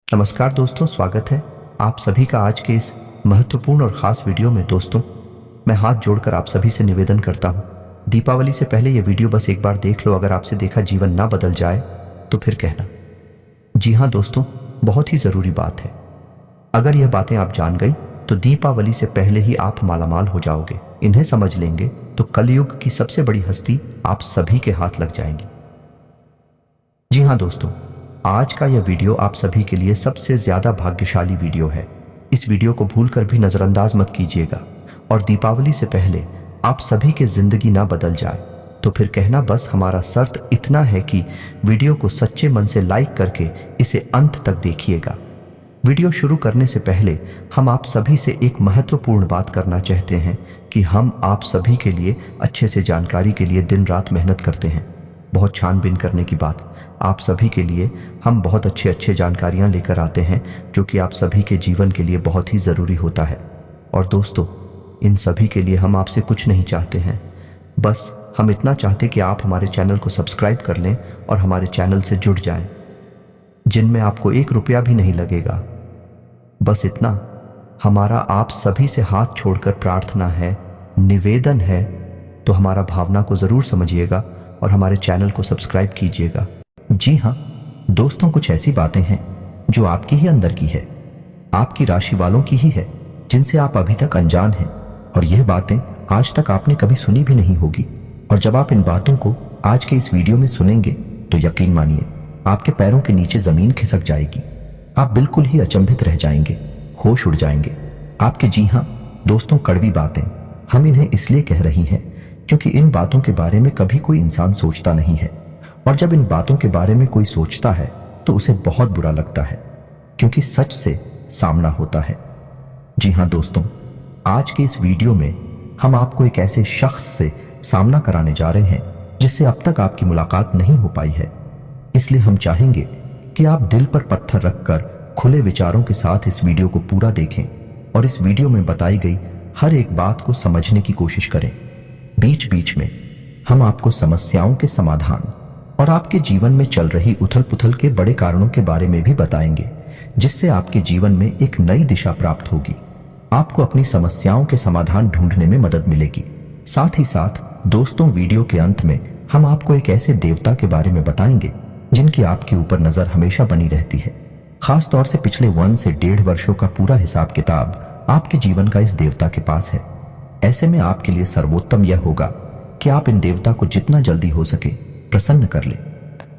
नमस्कार दोस्तों, स्वागत है आप सभी का आज के इस महत्वपूर्ण और ख़ास वीडियो में। दोस्तों, मैं हाथ जोड़कर आप सभी से निवेदन करता हूँ, दीपावली से पहले ये वीडियो बस एक बार देख लो। अगर आपसे देखा जीवन ना बदल जाए तो फिर कहना। जी हाँ दोस्तों, बहुत ही ज़रूरी बात है। अगर यह बातें आप जान गई तो दीपावली से पहले ही आप मालामाल हो जाओगे। इन्हें समझ लेंगे तो कलयुग की सबसे बड़ी हस्ती आप सभी के हाथ लग जाएंगी। जी हाँ दोस्तों, आज का यह वीडियो आप सभी के लिए सबसे ज्यादा भाग्यशाली वीडियो है। इस वीडियो को भूलकर भी नजरअंदाज मत कीजिएगा। और दीपावली से पहले आप सभी की जिंदगी ना बदल जाए तो फिर कहना। बस हमारा शर्त इतना है कि वीडियो को सच्चे मन से लाइक करके इसे अंत तक देखिएगा। वीडियो शुरू करने से पहले हम आप सभी से एक महत्वपूर्ण बात करना चाहते हैं कि हम आप सभी के लिए अच्छे से जानकारी के लिए दिन रात मेहनत करते हैं। बहुत छानबीन करने की बात, आप सभी के लिए हम बहुत अच्छे जानकारियां लेकर आते हैं जो कि आप सभी के जीवन के लिए बहुत ही ज़रूरी होता है। और दोस्तों, इन सभी के लिए हम आपसे कुछ नहीं चाहते हैं, बस हम इतना चाहते कि आप हमारे चैनल को सब्सक्राइब कर लें और हमारे चैनल से जुड़ जाएं, जिनमें आपको 1 रुपया भी नहीं लगेगा। बस इतना हमारा आप सभी से हाथ छोड़कर प्रार्थना है, निवेदन है। तो हमारा भावना को ज़रूर समझिएगा और हमारे चैनल को सब्सक्राइब कीजिएगा। जी हाँ दोस्तों, कुछ ऐसी बातें हैं जो आपकी ही अंदर की है, आपकी राशि वालों की ही है, जिनसे आप अभी तक अनजान हैं। और यह बातें आज तक आपने कभी सुनी भी नहीं होगी। और जब आप इन बातों को आज के इस वीडियो में सुनेंगे तो यकीन मानिए आपके पैरों के नीचे जमीन खिसक जाएगी। आप बिल्कुल ही अचंभित रह जाएंगे, होश उड़ जाएंगे आपके। जी हाँ दोस्तों, कड़वी बातें हम इन्हें इसलिए कह रही हैं क्योंकि इन बातों के बारे में कभी कोई इंसान सोचता नहीं है। और जब इन बातों के बारे में कोई सोचता है तो उसे बहुत बुरा लगता है, क्योंकि सच से सामना होता है। जी हाँ दोस्तों, आज के इस वीडियो में हम आपको एक ऐसे शख्स से सामना कराने जा रहे हैं जिससे अब तक आपकी मुलाकात नहीं हो पाई है। इसलिए हम चाहेंगे कि आप दिल पर पत्थर रखकर खुले विचारों के साथ इस वीडियो को पूरा देखें और इस वीडियो में बताई गई हर एक बात को समझने की कोशिश करें। बीच बीच में हम आपको समस्याओं के समाधान और आपके जीवन में चल रही उथल पुथल के बड़े कारणों के बारे में भी बताएंगे, जिससे आपके जीवन में एक नई दिशा प्राप्त होगी। आपको अपनी समस्याओं के समाधान ढूंढने में मदद मिलेगी। साथ ही साथ दोस्तों, वीडियो के अंत में हम आपको एक ऐसे देवता के बारे में बताएंगे जिनकी आपके ऊपर नजर हमेशा बनी रहती है। खास तौर से पिछले 1 से 1.5 वर्षों का पूरा हिसाब किताब आपके जीवन का इस देवता के पास है। ऐसे में आपके लिए सर्वोत्तम यह होगा कि आप इन देवता को जितना जल्दी हो सके प्रसन्न कर ले,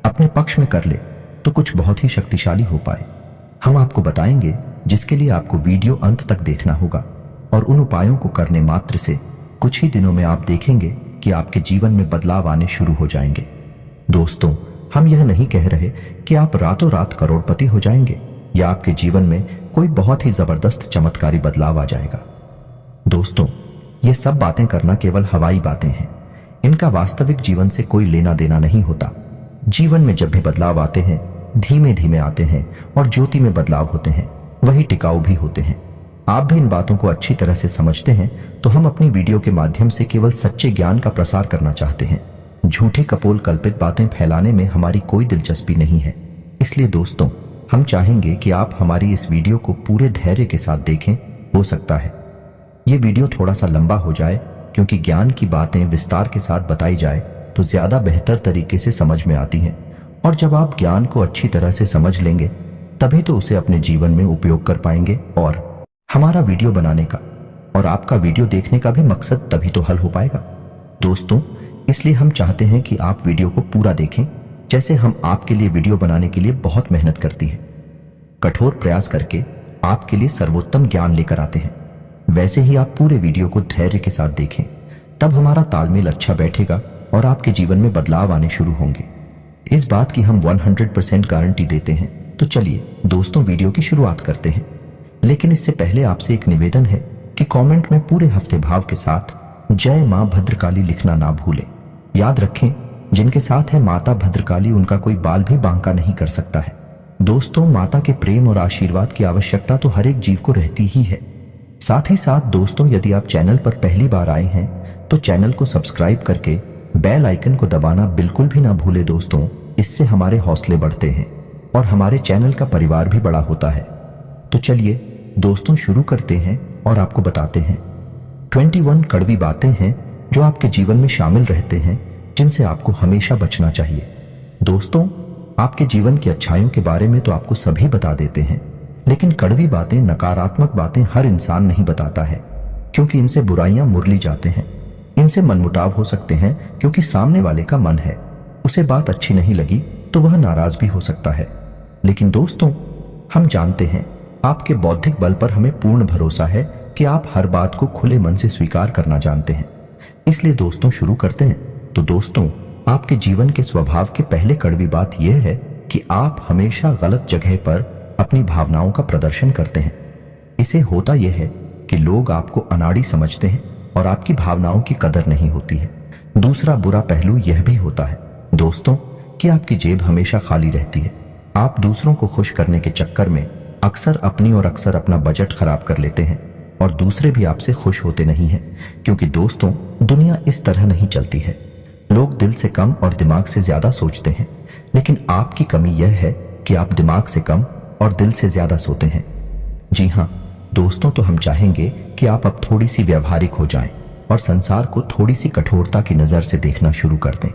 अपने पक्ष में कर ले, तो कुछ बहुत ही शक्तिशाली हो पाए। हम आपको बताएंगे जिसके लिए आपको वीडियो अंत तक देखना होगा। और उन उपायों को करने मात्र से कुछ ही दिनों में आप देखेंगे कि आपके जीवन में बदलाव आने शुरू हो जाएंगे। दोस्तों, हम यह नहीं कह रहे कि आप रातों रात करोड़पति हो जाएंगे या आपके जीवन में कोई बहुत ही जबरदस्त चमत्कारी बदलाव आ जाएगा। दोस्तों, ये सब बातें करना केवल हवाई बातें हैं। इनका वास्तविक जीवन से कोई लेना देना नहीं होता। जीवन में जब भी बदलाव आते हैं, धीमे धीमे आते हैं और ज्योति में बदलाव होते हैं, वही टिकाऊ भी होते हैं। आप भी इन बातों को अच्छी तरह से समझते हैं, तो हम अपनी वीडियो के माध्यम से केवल सच्चे ज्ञान का प्रसार करना चाहते हैं। झूठी कपोल कल्पित बातें फैलाने में हमारी कोई दिलचस्पी नहीं है। इसलिए दोस्तों, हम चाहेंगे कि आप हमारी इस वीडियो को पूरे धैर्य के साथ देखें। हो सकता है ये वीडियो थोड़ा सा लंबा हो जाए, क्योंकि ज्ञान की बातें विस्तार के साथ बताई जाए तो ज्यादा बेहतर तरीके से समझ में आती हैं। और जब आप ज्ञान को अच्छी तरह से समझ लेंगे तभी तो उसे अपने जीवन में उपयोग कर पाएंगे। और हमारा वीडियो बनाने का और आपका वीडियो देखने का भी मकसद तभी तो हल हो पाएगा। दोस्तों, इसलिए हम चाहते हैं कि आप वीडियो को पूरा देखें, जैसे हम आपके लिए वीडियो बनाने के लिए बहुत मेहनत करती हैं, कठोर प्रयास करके आपके लिए सर्वोत्तम ज्ञान लेकर आते हैं। वैसे ही आप पूरे वीडियो को धैर्य के साथ देखें, तब हमारा तालमेल अच्छा बैठेगा और आपके जीवन में बदलाव आने शुरू होंगे। इस बात की हम 100% गारंटी देते हैं। तो चलिए दोस्तों, वीडियो की शुरुआत करते हैं। लेकिन इससे पहले आपसे एक निवेदन है कि कमेंट में पूरे हफ्ते भाव के साथ जय मां भद्रकाली लिखना ना भूलें। याद रखें, जिनके साथ है माता भद्रकाली, उनका कोई बाल भी बांका नहीं कर सकता है। दोस्तों, माता के प्रेम और आशीर्वाद की आवश्यकता तो हर एक जीव को रहती ही है। साथ ही साथ दोस्तों, यदि आप चैनल पर पहली बार आए हैं तो चैनल को सब्सक्राइब करके बेल आइकन को दबाना बिल्कुल भी ना भूले दोस्तों, इससे हमारे हौसले बढ़ते हैं। और हमारे चैनल का परिवार भी बड़ा होता है। तो चलिए दोस्तों शुरू करते हैं और आपको बताते हैं 21 कड़वी बातें हैं जो आपके जीवन में शामिल रहते हैं, जिनसे आपको हमेशा बचना चाहिए। दोस्तों, आपके जीवन की अच्छाइयों के बारे में तो आपको सभी बता देते हैं, लेकिन कड़वी बातें, नकारात्मक बातें हर इंसान नहीं बताता है, क्योंकि इनसे बुराइयां मुरली जाते हैं। इनसे मनमुटाव हो सकते हैं, क्योंकि सामने वाले का मन है, उसे बात अच्छी नहीं लगी तो वह नाराज भी हो सकता है। लेकिन दोस्तों, हम जानते हैं आपके बौद्धिक बल पर हमें पूर्ण भरोसा है कि आप हर बात को खुले मन से स्वीकार करना जानते हैं। इसलिए दोस्तों शुरू करते हैं। तो दोस्तों, आपके जीवन के स्वभाव की पहले कड़वी बात यह है कि आप हमेशा गलत जगह पर अपनी भावनाओं का प्रदर्शन करते हैं। इसे होता यह है कि लोग आपको अनाड़ी समझते हैं और आपकी भावनाओं की कदर नहीं होती है। दूसरा बुरा पहलू यह भी होता है दोस्तों कि आपकी जेब हमेशा खाली रहती है। आप दूसरों को खुश करने के चक्कर में अक्सर अपनी और अक्सर अपना बजट खराब कर लेते हैं और दूसरे भी आपसे खुश होते नहीं हैं, क्योंकि दोस्तों दुनिया इस तरह नहीं चलती है। लोग दिल से कम और दिमाग से ज्यादा सोचते हैं, लेकिन आपकी कमी यह है कि आप दिमाग से कम और दिल से ज्यादा सोते हैं। जी हाँ दोस्तों, तो हम चाहेंगे कि आप अब थोड़ी सी व्यवहारिक हो जाएं और संसार को थोड़ी सी कठोरता की नजर से देखना शुरू कर दें।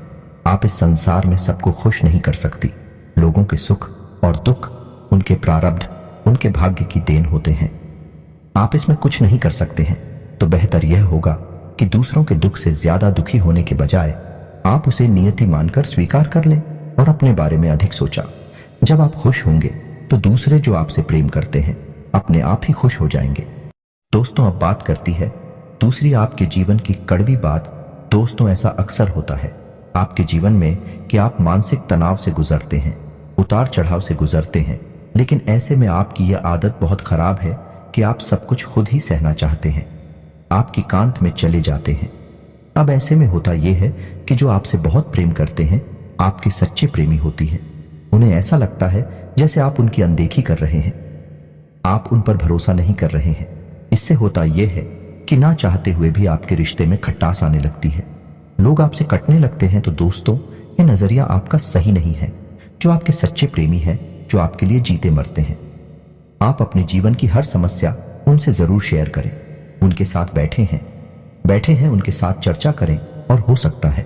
आप इस संसार में सबको खुश नहीं कर सकती। लोगों के सुख और दुख उनके प्रारब्ध, उनके भाग्य की देन होते हैं। आप इसमें कुछ नहीं कर सकते हैं। तो बेहतर यह होगा कि दूसरों के दुख से ज्यादा दुखी होने के बजाय आप उसे नियति मानकर स्वीकार कर लें और अपने बारे में अधिक सोचा। जब आप खुश होंगे तो दूसरे जो आपसे प्रेम करते हैं अपने आप ही खुश हो जाएंगे। दोस्तों, अब बात करती है दूसरी आपके जीवन की कड़वी बात। दोस्तों, ऐसा अक्सर होता है आपके जीवन में कि आप मानसिक तनाव से गुजरते हैं, उतार चढ़ाव से गुजरते हैं, लेकिन ऐसे में आपकी यह आदत बहुत खराब है कि आप सब कुछ खुद ही सहना चाहते हैं, आपकी कांत में चले जाते हैं। अब ऐसे में होता यह है कि जो आपसे बहुत प्रेम करते हैं आपके सच्चे प्रेमी होती हैं। उन्हें ऐसा लगता है जैसे आप उनकी अनदेखी कर रहे हैं, आप उन पर भरोसा नहीं कर रहे हैं। इससे होता यह है कि ना चाहते हुए भी आपके रिश्ते में खटास आने लगती है। लोग आपसे कटने लगते हैं। तो दोस्तों, यह नजरिया आपका सही नहीं है। जो आपके सच्चे प्रेमी हैं, जो आपके लिए जीते मरते हैं, आप अपने जीवन की हर समस्या उनसे जरूर शेयर करें। उनके साथ बैठे हैं उनके साथ चर्चा करें और हो सकता है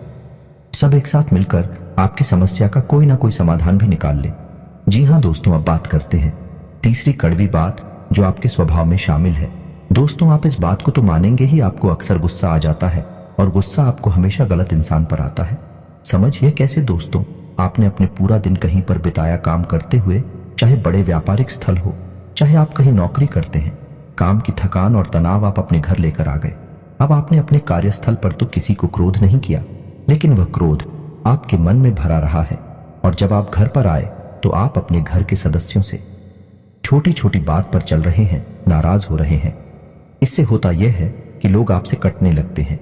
सब एक साथ मिलकर आपकी समस्या का कोई ना कोई समाधान भी निकाल लें। जी हाँ दोस्तों, अब बात करते हैं तीसरी कड़वी बात जो आपके स्वभाव में शामिल है। दोस्तों, आप इस बात को तो मानेंगे ही, आपको अक्सर गुस्सा आ जाता है और गुस्सा आपको हमेशा गलत इंसान पर आता है। समझिए कैसे दोस्तों, आपने अपने पूरा दिन कहीं पर बिताया काम करते हुए, चाहे बड़े व्यापारिक स्थल हो, चाहे आप कहीं नौकरी करते हैं। काम की थकान और तनाव आप अपने घर लेकर आ गए। अब आपने अपने कार्यस्थल पर तो किसी को क्रोध नहीं किया, लेकिन वह क्रोध आपके मन में भरा रहा है। और जब आप घर पर आए तो आप अपने घर के सदस्यों से छोटी छोटी बात पर चल रहे हैं, नाराज हो रहे हैं। इससे होता यह है कि लोग आपसे कटने लगते हैं,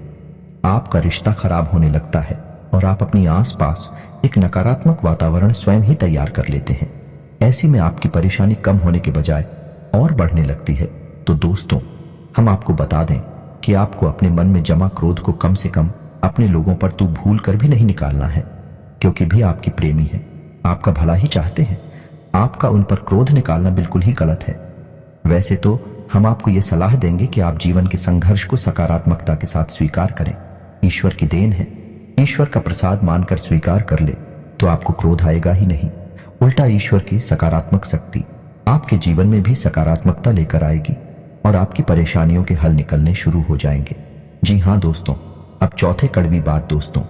आपका रिश्ता खराब होने लगता है और आप अपनी आसपास एक नकारात्मक वातावरण स्वयं ही तैयार कर लेते हैं। ऐसी में आपकी परेशानी कम होने के बजाय और बढ़ने लगती है। तो दोस्तों, हम आपको बता दें कि आपको अपने मन में जमा क्रोध को कम से कम अपने लोगों पर तो भूल कर भी नहीं निकालना है, क्योंकि भी आपकी प्रेमी है, आपका भला ही चाहते हैं। आपका उन पर क्रोध निकालना बिल्कुल ही गलत है। वैसे तो हम आपको यह सलाह देंगे कि आप जीवन के संघर्ष को सकारात्मकता के साथ स्वीकार करें। ईश्वर की देन है, ईश्वर का प्रसाद मानकर स्वीकार कर ले तो आपको क्रोध आएगा ही नहीं। उल्टा ईश्वर की सकारात्मक शक्ति आपके जीवन में भी सकारात्मकता लेकर आएगी और आपकी परेशानियों के हल निकलने शुरू हो जाएंगे। जी हाँ दोस्तों, अब चौथे कड़वी बात। दोस्तों,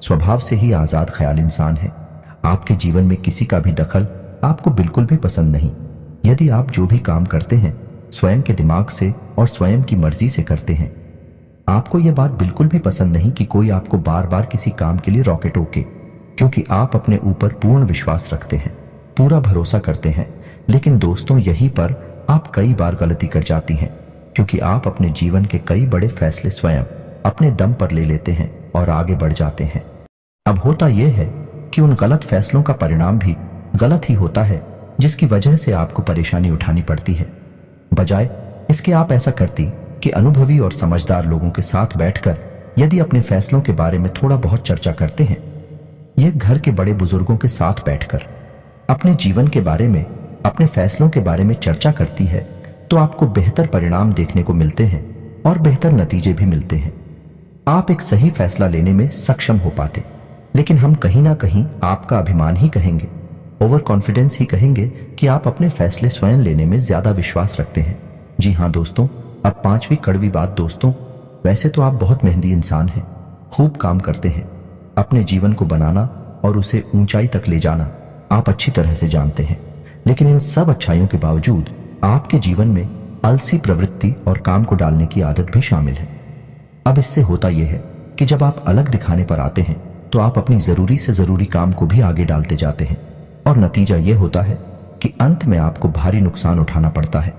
स्वभाव से ही आजाद ख्याल इंसान है। आपके जीवन में किसी का भी दखल आपको बिल्कुल भी पसंद नहीं। यदि आप जो भी काम करते हैं स्वयं के दिमाग से और स्वयं की मर्जी से करते हैं, आपको यह बात बिल्कुल भी पसंद नहीं कि कोई आपको बार बार किसी काम के लिए रोके टोके, क्योंकि आप अपने ऊपर पूर्ण विश्वास रखते हैं, पूरा भरोसा करते हैं। लेकिन दोस्तों, यहीं पर आप कई बार गलती कर जाती हैं, क्योंकि आप अपने जीवन के कई बड़े फैसले स्वयं अपने दम पर ले लेते हैं और आगे बढ़ जाते हैं। अब होता यह है कि उन गलत फैसलों का परिणाम भी गलत ही होता है, जिसकी वजह से आपको परेशानी उठानी पड़ती है। बजाय इसके आप ऐसा करती कि अनुभवी और समझदार लोगों के साथ बैठकर यदि अपने फैसलों के बारे में थोड़ा बहुत चर्चा करते हैं, यह घर के बड़े बुजुर्गों के साथ बैठकर, अपने जीवन के बारे में, अपने फैसलों के बारे में चर्चा करती है तो आपको बेहतर परिणाम देखने को मिलते हैं और बेहतर नतीजे भी मिलते हैं। आप एक सही फैसला लेने में सक्षम हो पाते, लेकिन हम कहीं ना कहीं आपका अभिमान ही कहेंगे, ओवर कॉन्फिडेंस ही कहेंगे कि आप अपने फैसले स्वयं लेने में ज्यादा विश्वास रखते हैं। जी हाँ दोस्तों, अब पांचवी कड़वी बात दोस्तों, वैसे तो आप बहुत मेहनती इंसान हैं, खूब काम करते हैं, अपने जीवन को बनाना और उसे ऊंचाई तक ले जाना आप अच्छी तरह से जानते हैं, लेकिन इन सब अच्छाइयों के बावजूद आपके जीवन में आलसी प्रवृत्ति और काम को डालने की आदत भी शामिल है। अब इससे होता यह है कि जब आप अलग दिखाने पर आते हैं तो आप अपनी जरूरी से जरूरी काम को भी आगे डालते जाते हैं और नतीजा यह होता है कि अंत में आपको भारी नुकसान उठाना पड़ता है।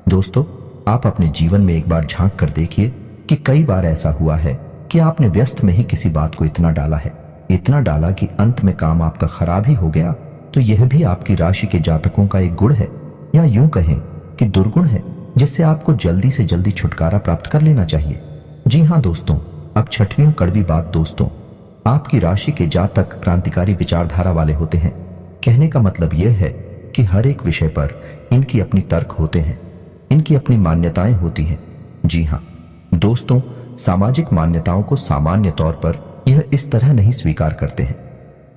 दोस्तों, आप अपने जीवन में एक बार झांक कर देखिए कि कई बार ऐसा हुआ है कि आपने व्यस्त में ही किसी बात को इतना डाला है, इतना डाला कि अंत में काम आपका खराब ही हो गया। तो यह भी आपकी राशि के जातकों का एक गुण है, या यूं कहें कि दुर्गुण है, जिससे आपको जल्दी से जल्दी छुटकारा प्राप्त कर लेना चाहिए। जी हाँ दोस्तों, अब छठवीं कड़वी बात दोस्तों, आपकी राशि के जातक क्रांतिकारी विचारधारा वाले होते हैं। कहने का मतलब यह है कि हर एक विषय पर इनकी अपनी तर्क होते हैं, इनकी अपनी मान्यताएं होती हैं। जी हाँ दोस्तों, सामाजिक मान्यताओं को सामान्य तौर पर यह इस तरह नहीं स्वीकार करते हैं।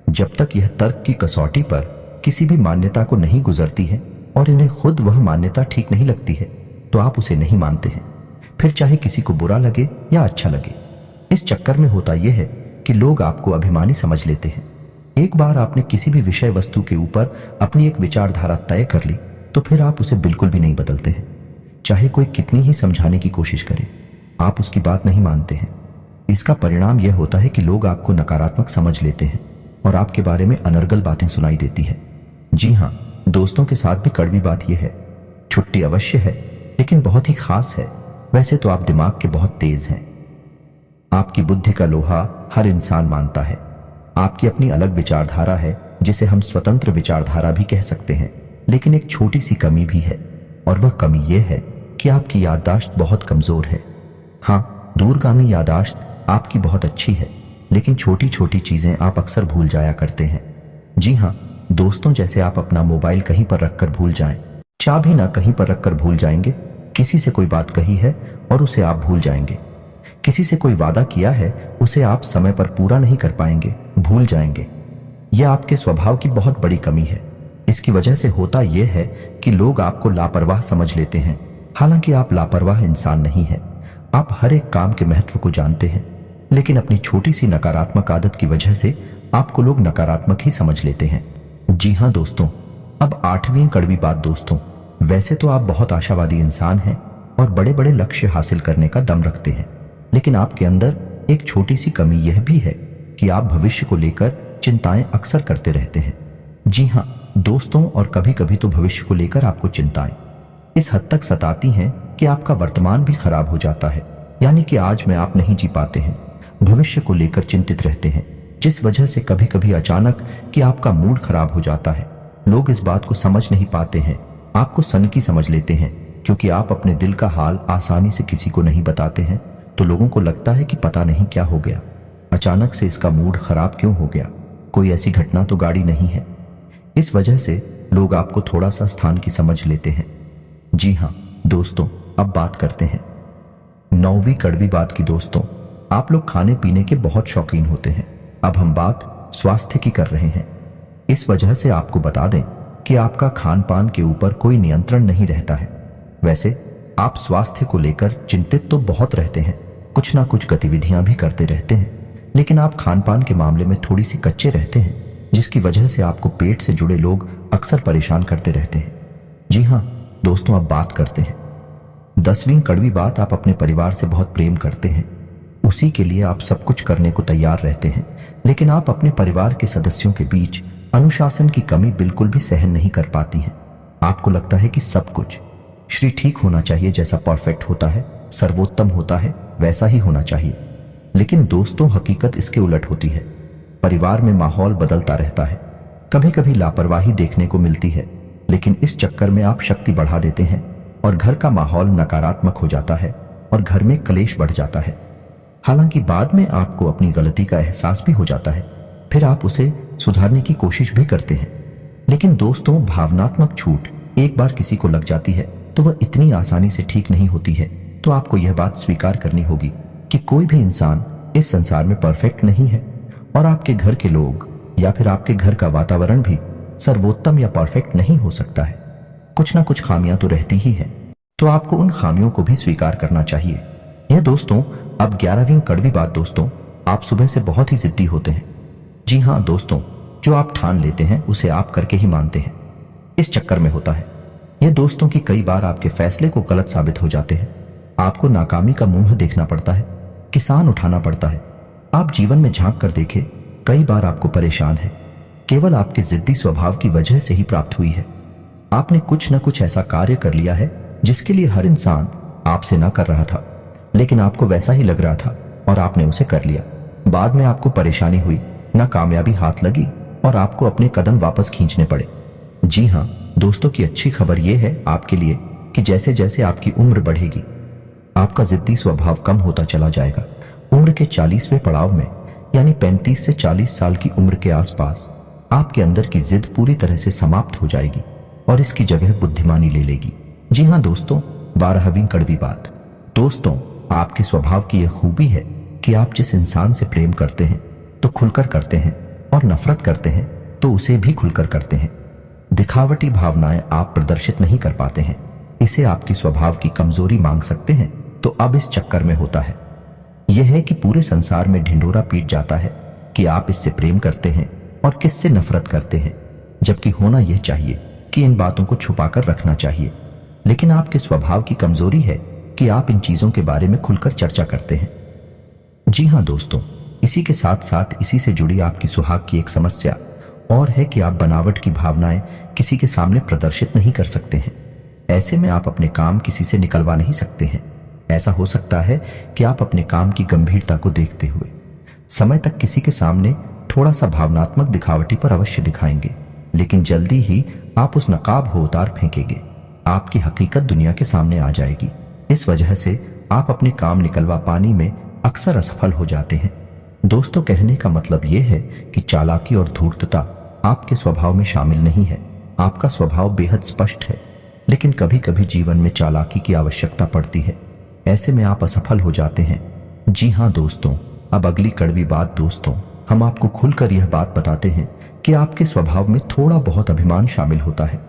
जब तक यह तर्क की कसौटी पर किसी भी मान्यता को नहीं गुजरती है और इन्हें खुद वह मान्यता ठीक नहीं लगती है तो आप उसे नहीं मानते हैं, फिर चाहे किसी को बुरा लगे या अच्छा लगे। इस चक्कर में होता यह है कि लोग आपको अभिमानी समझ लेते हैं। एक बार आपने किसी भी विषय वस्तु के ऊपर अपनी एक विचारधारा तय कर ली तो फिर आप उसे बिल्कुल भी नहीं बदलते हैं। चाहे कोई कितनी ही समझाने की कोशिश करे, आप उसकी बात नहीं मानते हैं। इसका परिणाम यह होता है कि लोग आपको नकारात्मक समझ लेते हैं और आपके बारे में अनर्गल बातें सुनाई देती है। जी हाँ दोस्तों, के साथ भी कड़वी बात यह है, छुट्टी अवश्य है लेकिन बहुत ही खास है। वैसे तो आप दिमाग के बहुत तेज हैं, आपकी बुद्धि का लोहा हर इंसान मानता है। आपकी अपनी अलग विचारधारा है जिसे हम स्वतंत्र विचारधारा भी कह सकते हैं, लेकिन एक छोटी सी कमी भी है और वह कमी यह है कि आपकी याददाश्त बहुत कमजोर है। हाँ, दूरगामी याददाश्त आपकी बहुत अच्छी है, लेकिन छोटी छोटी चीजें आप अक्सर भूल जाया करते हैं। जी हाँ दोस्तों, जैसे आप अपना मोबाइल कहीं पर रखकर भूल जाएं, चाबी ना कहीं पर रखकर भूल जाएंगे, किसी से कोई बात कही है और उसे आप भूल जाएंगे, किसी से कोई वादा किया है उसे आप समय पर पूरा नहीं कर पाएंगे, भूल जाएंगे। यह आपके स्वभाव की बहुत बड़ी कमी है। इसकी वजह से होता यह है कि लोग आपको लापरवाह समझ लेते हैं, हालांकि आप लापरवाह इंसान नहीं हैं। आप हर एक काम के महत्व को जानते हैं, लेकिन अपनी छोटी सी नकारात्मक आदत की वजह से आपको लोग नकारात्मक ही समझ लेते हैं। जी हाँ दोस्तों, अब आठवीं कड़वी बात दोस्तों, वैसे तो आप बहुत आशावादी इंसान हैं और बड़े बड़े लक्ष्य हासिल करने का दम रखते हैं, लेकिन आपके अंदर एक छोटी सी कमी यह भी है कि आप भविष्य को लेकर चिंताएं अक्सर करते रहते हैं। जी हाँ दोस्तों, और कभी कभी तो भविष्य को लेकर आपको चिंताएं इस हद तक सताती हैं कि आपका वर्तमान भी खराब हो जाता है, यानी कि आज में आप नहीं जी पाते हैं, भविष्य को लेकर चिंतित रहते हैं, जिस वजह से कभी कभी अचानक कि आपका मूड खराब हो जाता है। लोग इस बात को समझ नहीं पाते हैं, आपको सनकी समझ लेते हैं, क्योंकि आप अपने दिल का हाल आसानी से किसी को नहीं बताते हैं, तो लोगों को लगता है कि पता नहीं क्या हो गया, अचानक से इसका मूड खराब क्यों हो गया, कोई ऐसी घटना तो गाड़ी नहीं है। इस वजह से लोग आपको थोड़ा सा स्थान की समझ लेते हैं। जी हाँ दोस्तों, अब बात करते हैं नौवीं कड़वी बात की। दोस्तों, आप लोग खाने पीने के बहुत शौकीन होते हैं। अब हम बात स्वास्थ्य की कर रहे हैं। इस वजह से आपको बता दें कि आपका खान पान के ऊपर कोई नियंत्रण नहीं रहता है। वैसे आप स्वास्थ्य को लेकर चिंतित तो बहुत रहते हैं, कुछ ना कुछ गतिविधियां भी करते रहते हैं, लेकिन आप खान पान के मामले में थोड़ी सी कच्चे रहते हैं, जिसकी वजह से आपको पेट से जुड़े लोग अक्सर परेशान करते रहते हैं। जी हाँ दोस्तों, अब बात करते हैं 10वीं कड़वी बात। आप अपने परिवार से बहुत प्रेम करते हैं, उसी के लिए आप सब कुछ करने को तैयार रहते हैं, लेकिन आप अपने परिवार के सदस्यों के बीच अनुशासन की कमी बिल्कुल भी सहन नहीं कर पाती हैं। आपको लगता है कि सब कुछ श्री ठीक होना चाहिए, जैसा परफेक्ट होता है, सर्वोत्तम होता है, वैसा ही होना चाहिए। लेकिन दोस्तों, हकीकत इसके उलट होती है। परिवार में माहौल बदलता रहता है, कभी कभी लापरवाही देखने को मिलती है, लेकिन इस चक्कर में आप शक्ति बढ़ा देते हैं और घर का माहौल नकारात्मक हो जाता है और घर में कलेश बढ़ जाता है। हालांकि बाद में आपको अपनी गलती का एहसास भी हो जाता है, फिर आप उसे सुधारने की कोशिश भी करते हैं, लेकिन दोस्तों, भावनात्मक छूट एक बार किसी को लग जाती है तो वह इतनी आसानी से ठीक नहीं होती है। तो आपको यह बात स्वीकार करनी होगी कि कोई भी इंसान इस संसार में परफेक्ट नहीं है, और आपके घर के लोग या फिर आपके घर का वातावरण भी सर्वोत्तम या परफेक्ट नहीं हो सकता है। कुछ ना कुछ खामियां तो रहती ही है, तो आपको उन खामियों को भी स्वीकार करना चाहिए। यह दोस्तों अब 11वीं कड़वी बात। दोस्तों, आप सुबह से बहुत ही जिद्दी होते हैं। जी हाँ दोस्तों, जो आप ठान लेते हैं उसे आप करके ही मानते हैं। इस चक्कर में होता है यह दोस्तों कि कई बार आपके फैसले को गलत साबित हो जाते हैं। आपको नाकामी का मुंह देखना पड़ता है, किसान उठाना पड़ता है। आप जीवन में झांक कर देखें, कई बार आपको परेशान है केवल आपके जिद्दी स्वभाव की वजह से ही प्राप्त हुई है। आपने कुछ न कुछ ऐसा कार्य कर लिया है जिसके लिए हर इंसान आपसे ना कर रहा था, लेकिन आपको वैसा ही लग रहा था और आपने उसे कर लिया। बाद में आपको परेशानी हुई, ना कामयाबी हाथ लगी और आपको अपने कदम वापस खींचने पड़े। जी हाँ दोस्तों, की अच्छी खबर यह है आपके लिए कि जैसे जैसे आपकी उम्र बढ़ेगी, आपका जिद्दी स्वभाव कम होता चला जाएगा। उम्र के 40वें पड़ाव में, यानी 35 से 40 साल की उम्र के आसपास, आपके अंदर की जिद पूरी तरह से समाप्त हो जाएगी और इसकी जगह बुद्धिमानी ले लेगी। जी हाँ दोस्तों, 12वीं कड़वी बात। दोस्तों, आपके स्वभाव की यह खूबी है कि आप जिस इंसान से प्रेम करते हैं तो खुलकर करते हैं, और नफरत करते हैं तो उसे भी खुलकर करते हैं। दिखावटी भावनाएं आप प्रदर्शित नहीं कर पाते हैं। इसे आपकी स्वभाव की कमजोरी मांग सकते हैं। तो अब इस चक्कर में होता है यह है कि पूरे संसार में ढिंढोरा पीट जाता है कि आप इससे प्रेम करते हैं और किससे नफरत करते हैं, जबकि होना यह चाहिए कि इन बातों को छुपाकर रखना चाहिए। लेकिन आपके स्वभाव की कमजोरी है कि आप इन चीजों के बारे में खुलकर चर्चा करते हैं। जी हाँ दोस्तों, इसी के साथ साथ इसी से जुड़ी आपकी सुहाग की एक समस्या और है कि आप बनावट की भावनाएं किसी के सामने प्रदर्शित नहीं कर सकते हैं। ऐसे में आप अपने काम किसी से निकलवा नहीं सकते हैं। ऐसा हो सकता है कि आप अपने काम की गंभीरता को देखते हुए समय तक किसी के सामने थोड़ा सा भावनात्मक दिखावटी पर अवश्य दिखाएंगे, लेकिन जल्दी ही आप उस नकाब हो उतार फेंकेंगे। आपकी हकीकत दुनिया के सामने आ जाएगी। इस वजह से आप अपने काम निकलवा पाने में अक्सर असफल हो जाते हैं। दोस्तों, कहने का मतलब यह है कि चालाकी और धूर्तता आपके स्वभाव में शामिल नहीं है। आपका स्वभाव बेहद स्पष्ट है, लेकिन कभी कभी जीवन में चालाकी की आवश्यकता पड़ती है। ऐसे में आप असफल हो जाते हैं। जी हाँ दोस्तों, अब अगली कड़वी बात। दोस्तों, हम आपको खुलकर यह बात बताते हैं कि आपके स्वभाव में थोड़ा बहुत अभिमान शामिल होता है।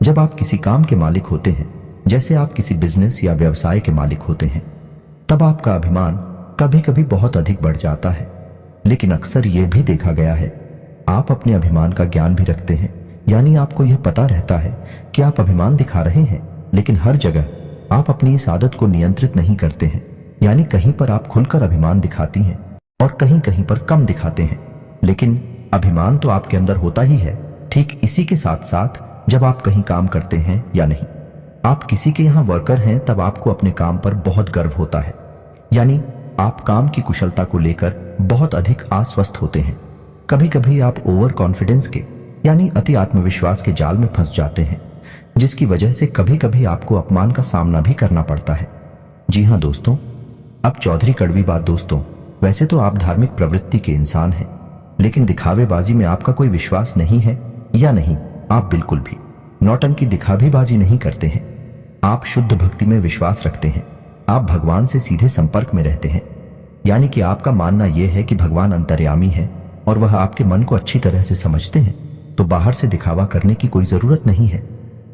जब आप किसी काम के मालिक होते हैं, जैसे आप किसी बिजनेस या व्यवसाय के मालिक होते हैं, तब आपका अभिमान कभी कभी बहुत अधिक बढ़ जाता है। लेकिन अक्सर यह भी देखा गया है आप अपने अभिमान का ज्ञान भी रखते हैं, यानी आपको यह पता रहता है कि आप अभिमान दिखा रहे हैं, लेकिन हर जगह आप अपनी इस आदत को नियंत्रित नहीं करते हैं। यानी कहीं पर आप खुलकर अभिमान दिखाती हैं और कहीं कहीं पर कम दिखाते हैं, लेकिन अभिमान तो आपके अंदर होता ही है। ठीक इसी के साथ साथ जब आप कहीं काम करते हैं या नहीं, आप किसी के यहाँ वर्कर हैं, तब आपको अपने काम पर बहुत गर्व होता है। यानी आप काम की कुशलता को लेकर बहुत अधिक आश्वस्त होते हैं। कभी कभी आप ओवर कॉन्फिडेंस के यानी अति आत्मविश्वास के जाल में फंस जाते हैं, जिसकी वजह से कभी कभी आपको अपमान का सामना भी करना पड़ता है। जी हाँ दोस्तों, अब चौधरी कड़वी बात। दोस्तों, वैसे तो आप धार्मिक प्रवृत्ति के इंसान हैं, लेकिन दिखावेबाजी में आपका कोई विश्वास नहीं है या नहीं। आप बिल्कुल भी नौटंकी दिखावेबाजी नहीं करते हैं। आप शुद्ध भक्ति में विश्वास रखते हैं। आप भगवान से सीधे संपर्क में रहते हैं, यानी कि आपका मानना यह है कि भगवान अंतर्यामी है और वह आपके मन को अच्छी तरह से समझते हैं, तो बाहर से दिखावा करने की कोई जरूरत नहीं है।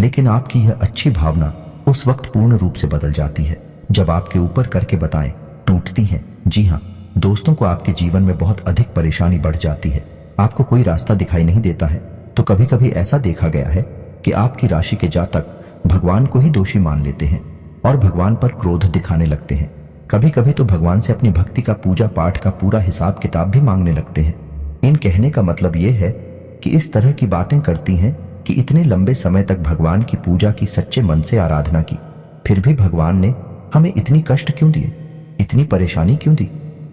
लेकिन आपकी यह अच्छी भावना उस वक्त पूर्ण रूप से बदल जाती है जब आपके ऊपर करके बताएं टूटती हैं। जी हाँ दोस्तों, को आपके जीवन में बहुत अधिक परेशानी बढ़ जाती है। आपको कोई रास्ता दिखाई नहीं देता है, तो कभी कभी ऐसा देखा गया है कि आपकी राशि के जातक भगवान को ही दोषी मान लेते हैं और भगवान पर क्रोध दिखाने लगते हैं। कभी कभी तो भगवान से अपनी भक्ति का, पूजा पाठ का पूरा हिसाब किताब भी मांगने लगते हैं। इन कहने का मतलब यह है कि इस तरह की बातें करती हैं कि इतने लंबे समय तक भगवान की पूजा की, सच्चे मन से आराधना की, फिर भी भगवान ने हमें इतनी कष्ट क्यों दिए, इतनी परेशानी क्यों दी,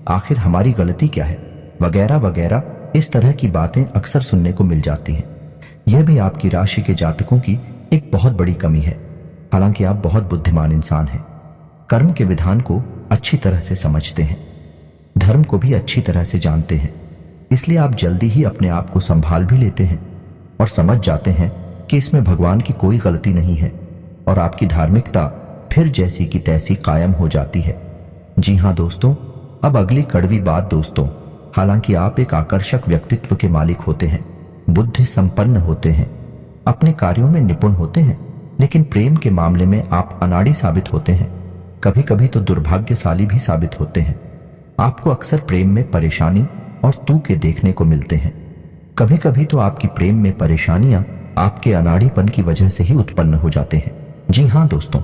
आखिर हमारी गलती क्या है, वगैरह वगैरह। इस तरह की बातें अक्सर सुनने को मिल जाती हैं। यह भी आपकी राशि के जातकों की एक बहुत बड़ी कमी है। हालांकि आप बहुत बुद्धिमान इंसान हैं, कर्म के विधान को अच्छी तरह से समझते हैं, धर्म को भी अच्छी तरह से जानते हैं, इसलिए आप जल्दी ही अपने आप को संभाल भी लेते हैं। और समझ जाते हैं कि इसमें भगवान की कोई गलती नहीं है और आपकी धार्मिकता फिर जैसी की तैसी कायम हो जाती है। जी हाँ दोस्तों, अब अगली कड़वी बात दोस्तों, हालांकि आप एक आकर्षक व्यक्तित्व के मालिक होते हैं, बुद्धि संपन्न होते हैं, अपने कार्यों में निपुण होते हैं, लेकिन प्रेम के मामले में आप अनाड़ी साबित होते हैं, कभी कभी तो दुर्भाग्यशाली भी साबित होते हैं। आपको अक्सर प्रेम में परेशानी और तूके देखने को मिलते हैं। कभी कभी तो आपकी प्रेम में परेशानियां आपके अनाड़ीपन की वजह से ही उत्पन्न हो जाते हैं। जी हाँ दोस्तों,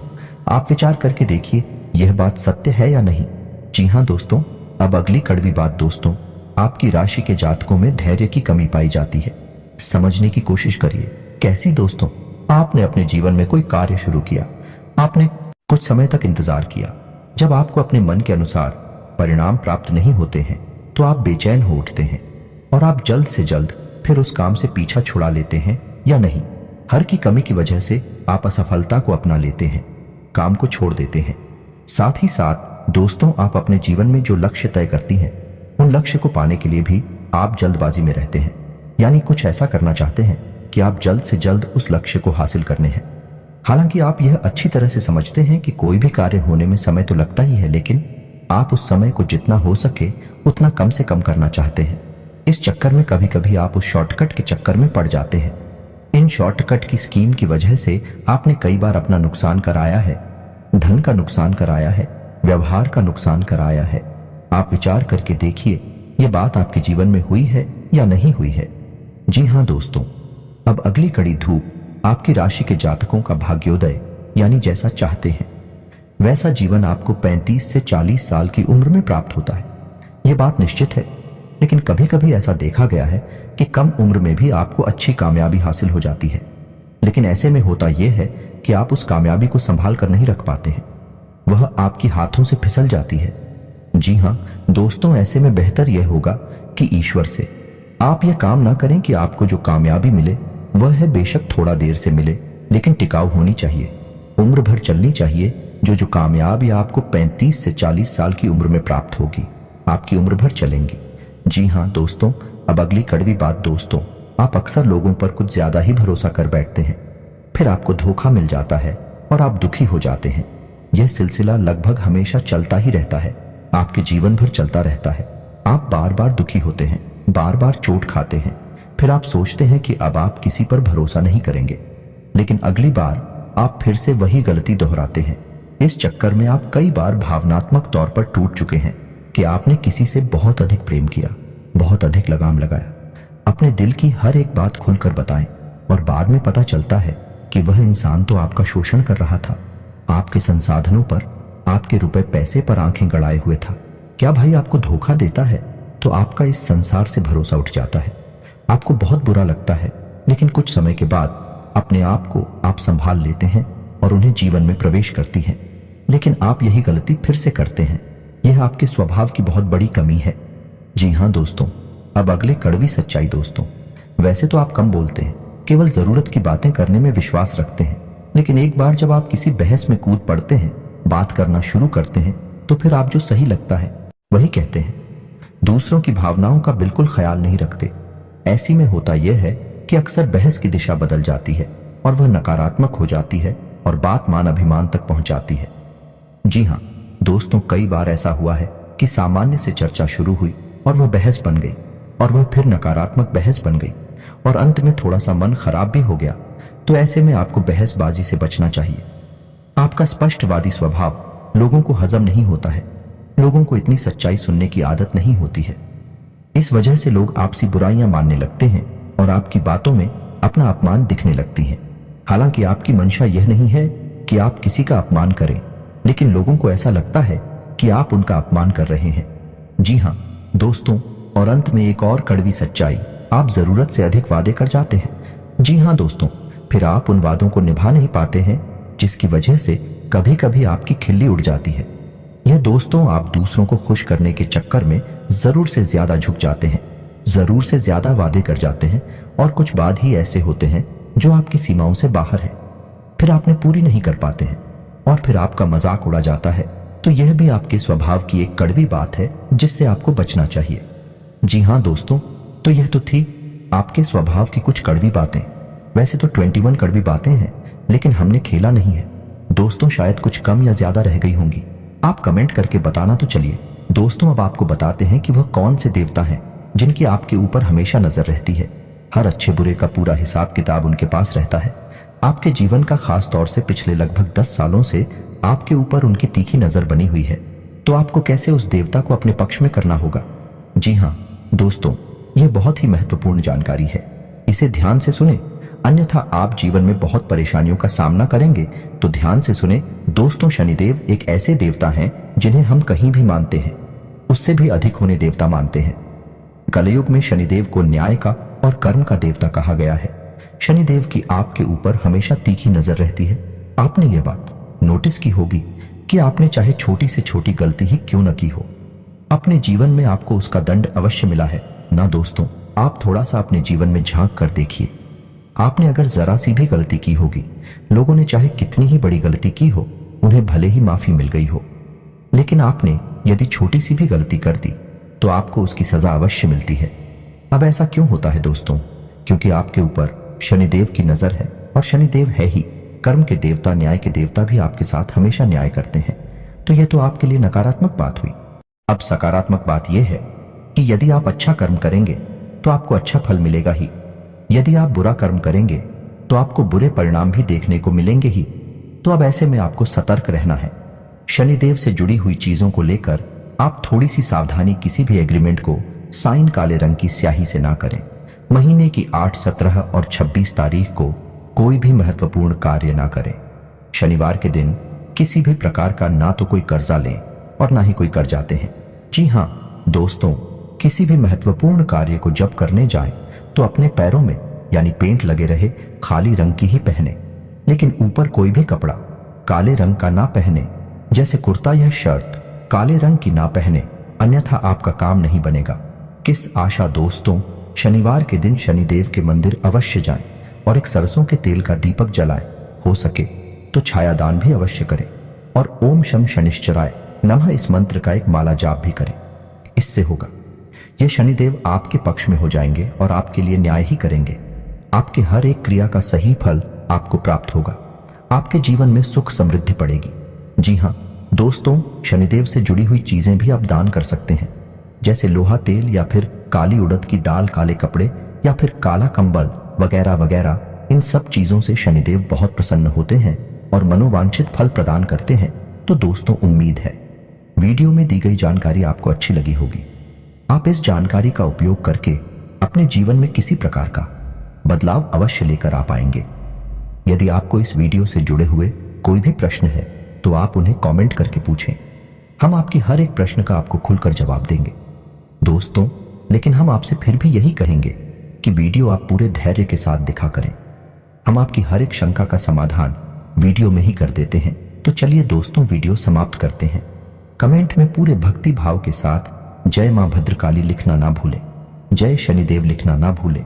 आप विचार करके देखिए यह बात सत्य है या नहीं। जी हाँ दोस्तों, अब अगली कड़वी बात दोस्तों, आपकी राशि के जातकों में धैर्य की कमी पाई जाती है। समझने की कोशिश करिए। कैसी दोस्तों? आपने अपने जीवन में कोई कार्य शुरू किया, आपने कुछ समय तक इंतजार किया, जब आपको अपने मन के अनुसार परिणाम प्राप्त नहीं होते हैं तो आप बेचैन हो उठते हैं और आप जल्द से जल्द फिर उस काम से पीछा छुड़ा लेते हैं या नहीं। हर की कमी की वजह से आप असफलता को अपना लेते हैं, काम को छोड़ देते हैं। साथ ही साथ दोस्तों, आप अपने जीवन में जो लक्ष्य तय करती हैं उन लक्ष्य को पाने के लिए भी आप जल्दबाजी में रहते हैं, यानी कुछ ऐसा करना चाहते हैं कि आप जल्द से जल्द उस लक्ष्य को हासिल करने हैं। हालांकि आप यह अच्छी तरह से समझते हैं कि कोई भी कार्य होने में समय तो लगता ही है, लेकिन आप उस समय को जितना हो सके उतना कम से कम करना चाहते हैं। इस चक्कर में कभी कभी आप उस शॉर्टकट के चक्कर में पड़ जाते हैं। इन शॉर्टकट की स्कीम की वजह से आपने कई बार अपना नुकसान कराया है, धन का नुकसान कराया है, व्यवहार का नुकसान कराया है। आप विचार करके देखिए ये बात आपके जीवन में हुई है या नहीं हुई है। जी हाँ दोस्तों, अब अगली कड़ी धूप आपकी राशि के जातकों का भाग्योदय, यानी जैसा चाहते हैं वैसा जीवन आपको 35 से 40 साल की उम्र में प्राप्त होता है। यह बात निश्चित है, लेकिन कभी कभी ऐसा देखा गया है कि कम उम्र में भी आपको अच्छी कामयाबी हासिल हो जाती है, लेकिन ऐसे में होता यह है कि आप उस कामयाबी को संभाल कर नहीं रख पाते हैं, वह आपकी हाथों से फिसल जाती है। जी हाँ दोस्तों, ऐसे में बेहतर यह होगा कि ईश्वर से आप यह काम ना करें कि आपको जो कामयाबी मिले वह है बेशक थोड़ा देर से मिले, लेकिन टिकाऊ होनी चाहिए, उम्र भर चलनी चाहिए। जो कामयाबी आपको 35 से 40 साल की उम्र में प्राप्त होगी, आपकी उम्र भर चलेंगी। जी हाँ दोस्तों, अब अगली कड़वी बात दोस्तों, आप अक्सर लोगों पर कुछ ज्यादा ही भरोसा कर बैठते हैं, फिर आपको धोखा मिल जाता है और आप दुखी हो जाते हैं। यह सिलसिला लगभग हमेशा चलता ही रहता है, आपके जीवन भर चलता रहता है। आप बार बार दुखी होते हैं, बार बार चोट खाते हैं, फिर आप सोचते हैं कि अब आप किसी पर भरोसा नहीं करेंगे, लेकिन अगली बार आप फिर से वही गलती दोहराते हैं। इस चक्कर में आप कई बार भावनात्मक तौर पर टूट चुके हैं कि आपने किसी से बहुत अधिक प्रेम किया, बहुत अधिक लगाम लगाया, अपने दिल की हर एक बात खुलकर बताएं, और बाद में पता चलता है कि वह इंसान तो आपका शोषण कर रहा था, आपके संसाधनों पर, आपके रुपए पैसे पर आंखें गड़ाए हुए था। क्या भाई आपको धोखा देता है तो आपका इस संसार से भरोसा उठ जाता है, आपको बहुत बुरा लगता है, लेकिन कुछ समय के बाद अपने आप को आप संभाल लेते हैं और उन्हें जीवन में प्रवेश करती हैं। लेकिन आप यही गलती फिर से करते हैं। यह आपके स्वभाव की बहुत बड़ी कमी है। जी हाँ दोस्तों, अब अगले कड़वी सच्चाई दोस्तों, वैसे तो आप कम बोलते हैं, केवल जरूरत की बातें करने में विश्वास रखते हैं, लेकिन एक बार जब आप किसी बहस में कूद पड़ते हैं, बात करना शुरू करते हैं, तो फिर आप जो सही लगता है वही कहते हैं, दूसरों की भावनाओं का बिल्कुल ख्याल नहीं रखते। ऐसी में होता यह है कि अक्सर बहस की दिशा बदल जाती है और वह नकारात्मक हो जाती है और बात मान अभिमान तक पहुंच जाती है। जी हाँ दोस्तों, कई बार ऐसा हुआ है कि सामान्य से चर्चा शुरू हुई और वह बहस बन गई, और वह फिर नकारात्मक बहस बन गई, और अंत में थोड़ा सा मन खराब भी हो गया। तो ऐसे में आपको बहसबाजी से बचना चाहिए। आपका स्पष्टवादी स्वभाव लोगों को हजम नहीं होता है, लोगों को इतनी सच्चाई सुनने की आदत नहीं होती है। इस वजह से लोग आपसी बुराइयां मानने लगते हैं और आपकी बातों में अपना अपमान दिखने लगती है। हालांकि आपकी मंशा यह नहीं है कि आप किसी का अपमान करें, लेकिन लोगों को ऐसा लगता है कि आप उनका अपमान कर रहे हैं। जी हाँ दोस्तों, और अंत में एक और कड़वी सच्चाई, आप जरूरत से अधिक वादे कर जाते हैं। जी हाँ दोस्तों, फिर आप उन वादों को निभा नहीं पाते हैं, जिसकी वजह से कभी कभी आपकी खिल्ली उड़ जाती है। यह दोस्तों, आप दूसरों को खुश करने के चक्कर में जरूर से ज्यादा झुक जाते हैं, जरूर से ज्यादा वादे कर जाते हैं, और कुछ बाद ही ऐसे होते हैं जो आपकी सीमाओं से बाहर है, फिर आपने पूरी नहीं कर पाते हैं और फिर आपका मजाक उड़ा जाता है। तो यह भी आपके स्वभाव की एक कड़वी बात है जिससे आपको बचना चाहिए। जी हाँ दोस्तों, तो यह तो थी आपके स्वभाव की कुछ कड़वी बातें। वैसे तो 21 कड़वी बातें हैं, लेकिन हमने खेला नहीं है दोस्तों, शायद कुछ कम या ज्यादा रह गई होंगी। आप कमेंट करके बताना तो चलिए। दोस्तों अब आपको बताते हैं कि वह कौन से देवता हैं जिनकी आपके ऊपर हमेशा नजर रहती है। हर अच्छे बुरे का पूरा हिसाब किताब उनके पास रहता है। आपके जीवन का, खास तौर से पिछले लगभग 10 सालों से आपके ऊपर उनकी तीखी नजर बनी हुई है। तो आपको कैसे उस देवता को अपने पक्ष में करना होगा? जी हाँ दोस्तों, यह बहुत ही महत्वपूर्ण जानकारी है, इसे ध्यान से सुने, अन्यथा आप जीवन में बहुत परेशानियों का सामना करेंगे। तो ध्यान से सुने दोस्तों, शनिदेव एक ऐसे देवता हैं जिन्हें हम कहीं भी मानते हैं उससे भी अधिक होने देवता मानते हैं। कलयुग में शनिदेव को न्याय का और कर्म का देवता कहा गया है। शनिदेव की आपके ऊपर हमेशा तीखी नजर रहती है। आपने यह बात नोटिस की होगी कि आपने चाहे छोटी से छोटी गलती ही क्यों न की हो, अपने जीवन में आपको उसका दंड अवश्य मिला है ना दोस्तों? आप थोड़ा सा अपने जीवन में झांक कर देखिए। आपने अगर जरा सी भी गलती की होगी, लोगों ने चाहे कितनी ही बड़ी गलती की हो, उन्हें भले ही माफी मिल गई हो, लेकिन आपने यदि छोटी सी भी गलती कर दी तो आपको उसकी सजा अवश्य मिलती है। अब ऐसा क्यों होता है दोस्तों? क्योंकि आपके ऊपर शनिदेव की नजर है, और शनिदेव है ही कर्म के देवता, न्याय के देवता भी आपके साथ हमेशा न्याय करते हैं। तो यह तो आपके लिए नकारात्मक बात हुई। अब सकारात्मक बात यह है कि यदि आप अच्छा कर्म करेंगे तो आपको अच्छा फल मिलेगा ही, यदि आप बुरा कर्म करेंगे तो आपको बुरे परिणाम भी देखने को मिलेंगे ही। तो अब ऐसे में आपको सतर्क रहना है। शनिदेव से जुड़ी हुई चीजों को लेकर आप थोड़ी सी सावधानी, किसी भी एग्रीमेंट को साइन काले रंग की स्याही से ना करें। महीने की 8, 17 और 26 तारीख को कोई भी महत्वपूर्ण कार्य ना करें। शनिवार के दिन किसी भी प्रकार का ना तो कोई कर्जा लें और ना ही कोई कर्जाते हैं। जी हाँ दोस्तों, किसी भी महत्वपूर्ण कार्य को जब करने जाएं तो अपने पैरों में यानी पेंट लगे रहे खाली रंग की ही पहने, लेकिन ऊपर कोई भी कपड़ा काले रंग का ना पहने, जैसे कुर्ता या शर्ट काले रंग की ना पहने, अन्यथा आपका काम नहीं बनेगा। किस आशा दोस्तों, शनिवार के दिन शनिदेव के मंदिर अवश्य जाएं और एक सरसों के तेल का दीपक जलाएं। हो सके तो छायादान भी अवश्य करें और ओम शम शनिश्चराय नमः इस मंत्र का एक माला जाप भी करें। इससे होगा ये शनिदेव आपके पक्ष में हो जाएंगे और आपके लिए न्याय ही करेंगे। आपके हर एक क्रिया का सही फल आपको प्राप्त होगा। आपके जीवन में सुख समृद्धि पड़ेगी। जी हाँ दोस्तों, शनिदेव से जुड़ी हुई चीजें भी आप दान कर सकते हैं, जैसे लोहा तेल या फिर काली उड़द की दाल, काले कपड़े या फिर काला कंबल वगैरह वगैरह। इन सब चीजों से शनिदेव बहुत प्रसन्न होते हैं और मनोवांछित फल प्रदान करते हैं। तो दोस्तों, उम्मीद है वीडियो में दी गई जानकारी आपको अच्छी लगी होगी। आप इस जानकारी का उपयोग करके अपने जीवन में किसी प्रकार का बदलाव अवश्य लेकर आ पाएंगे। यदि आपको इस वीडियो से जुड़े हुए कोई भी प्रश्न है तो आप उन्हें कमेंट करके पूछें। हम आपकी हर एक प्रश्न का आपको खुलकर जवाब देंगे दोस्तों। लेकिन हम आपसे फिर भी यही कहेंगे कि वीडियो आप पूरे धैर्य के साथ दिखा करें। हम आपकी हर एक शंका का समाधान वीडियो में ही कर देते हैं। तो चलिए दोस्तों, वीडियो समाप्त करते हैं। कमेंट में पूरे भक्ति भाव के साथ जय मां भद्रकाली लिखना ना भूलें, जय शनिदेव लिखना ना भूलें।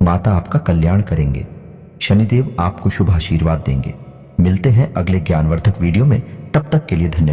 माता आपका कल्याण करेंगे, शनिदेव आपको शुभ आशीर्वाद देंगे। मिलते हैं अगले ज्ञानवर्धक वीडियो में, तब तक के लिए धन्यवाद।